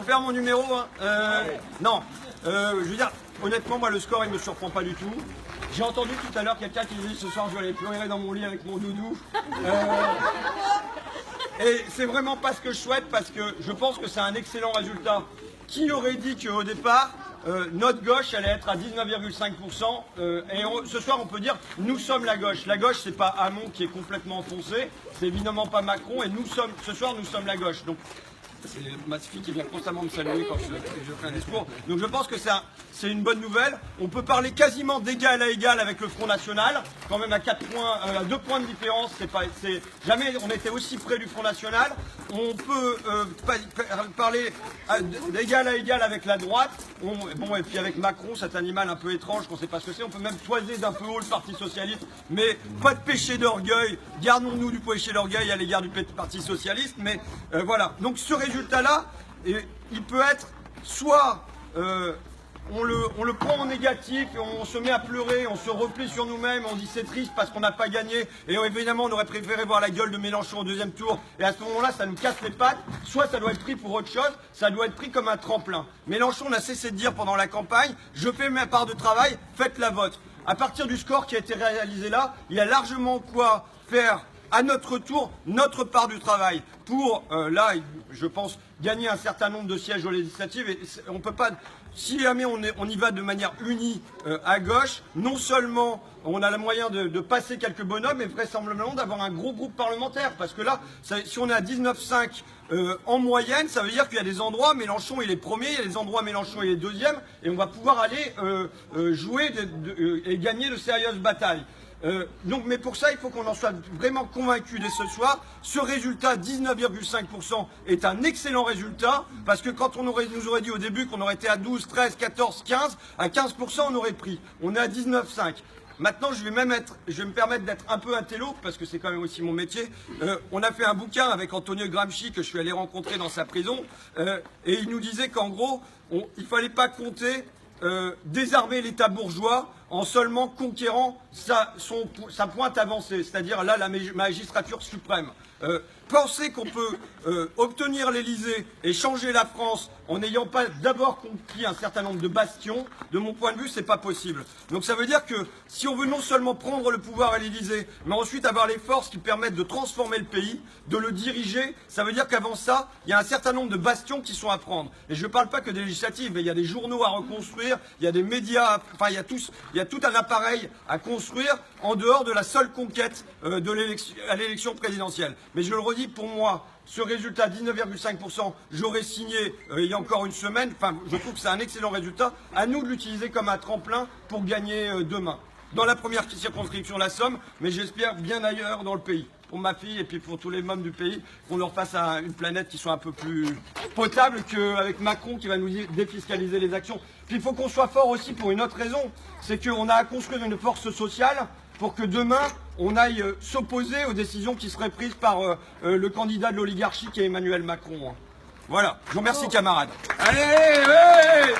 Faut faire mon numéro, hein. Non, je veux dire, honnêtement, moi, le score, il me surprend pas du tout. J'ai entendu tout à l'heure quelqu'un qui disait ce soir, je vais aller pleurer dans mon lit avec mon doudou. Et c'est vraiment pas ce que je souhaite, parce que je pense que c'est un excellent résultat. Qui aurait dit qu'au départ, notre gauche allait être à 19,5%, et ce soir on peut dire nous sommes la gauche. La gauche, c'est pas Hamon qui est complètement enfoncé, c'est évidemment pas Macron, et ce soir nous sommes la gauche. Donc c'est ma fille qui vient constamment me saluer quand je fais un discours. Donc je pense que c'est une bonne nouvelle. On peut parler quasiment d'égal à égal avec le Front National, quand même à 2 points de différence. Jamais on était aussi près du Front National. On peut parler d'égal à égal avec la droite. Bon, et puis avec Macron, cet animal un peu étrange qu'on ne sait pas ce que c'est. On peut même toiser d'un peu haut le Parti Socialiste, mais pas de péché d'orgueil. Gardons-nous du péché d'orgueil à l'égard du Parti Socialiste. Mais voilà. Donc ce résultat-là, il peut être soit on le prend en négatif et on se met à pleurer, on se replie sur nous-mêmes, on dit c'est triste parce qu'on n'a pas gagné, et évidemment on aurait préféré voir la gueule de Mélenchon au deuxième tour, et à ce moment-là ça nous casse les pattes. Soit ça doit être pris pour autre chose, ça doit être pris comme un tremplin. Mélenchon n'a cessé de dire pendant la campagne, je fais ma part de travail, faites la vôtre. À partir du score qui a été réalisé là, il y a largement quoi faire à notre tour, notre part du travail, pour, là, je pense, gagner un certain nombre de sièges aux législatives. Et on peut pas, si jamais on y va de manière unie à gauche, non seulement on a le moyen de passer quelques bonhommes, mais vraisemblablement d'avoir un gros groupe parlementaire. Parce que là, si on est à 19,5 en moyenne, ça veut dire qu'il y a des endroits, Mélenchon il est premier, il y a des endroits, Mélenchon il est deuxième, et on va pouvoir aller jouer et gagner de sérieuses batailles. Mais pour ça, il faut qu'on en soit vraiment convaincu dès ce soir. Ce résultat, 19,5%, est un excellent résultat, parce que quand on nous aurait dit au début qu'on aurait été à 12, 13, 14, 15, à 15% on aurait pris. On est à 19,5%. Maintenant, je vais me permettre d'être un peu intello, parce que c'est quand même aussi mon métier. On a fait un bouquin avec Antonio Gramsci, que je suis allé rencontrer dans sa prison, et il nous disait qu'en gros, il fallait pas compter désarmer l'État bourgeois en seulement conquérant sa pointe avancée, c'est-à-dire là la magistrature suprême. Penser qu'on peut obtenir l'Élysée et changer la France en n'ayant pas d'abord conquis un certain nombre de bastions, de mon point de vue, c'est pas possible. Donc ça veut dire que si on veut non seulement prendre le pouvoir à l'Élysée, mais ensuite avoir les forces qui permettent de transformer le pays, de le diriger, ça veut dire qu'avant ça, il y a un certain nombre de bastions qui sont à prendre. Et je ne parle pas que des législatives, mais il y a des journaux à reconstruire, il y a des médias, enfin il y a tout un appareil à construire en dehors de la seule conquête à l'élection présidentielle. Mais je le redis, pour moi, ce résultat, 19,5%, j'aurais signé il y a encore une semaine. Enfin, je trouve que c'est un excellent résultat. À nous de l'utiliser comme un tremplin pour gagner demain. Dans la première circonscription, la Somme, mais j'espère bien ailleurs dans le pays. Pour ma fille et puis pour tous les membres du pays, qu'on leur fasse une planète qui soit un peu plus potable qu'avec Macron qui va nous défiscaliser les actions. Puis il faut qu'on soit fort aussi pour une autre raison, c'est qu'on a à construire une force sociale pour que demain, on aille s'opposer aux décisions qui seraient prises par le candidat de l'oligarchie qui est Emmanuel Macron. Voilà, je vous remercie camarades. Allez, ouais.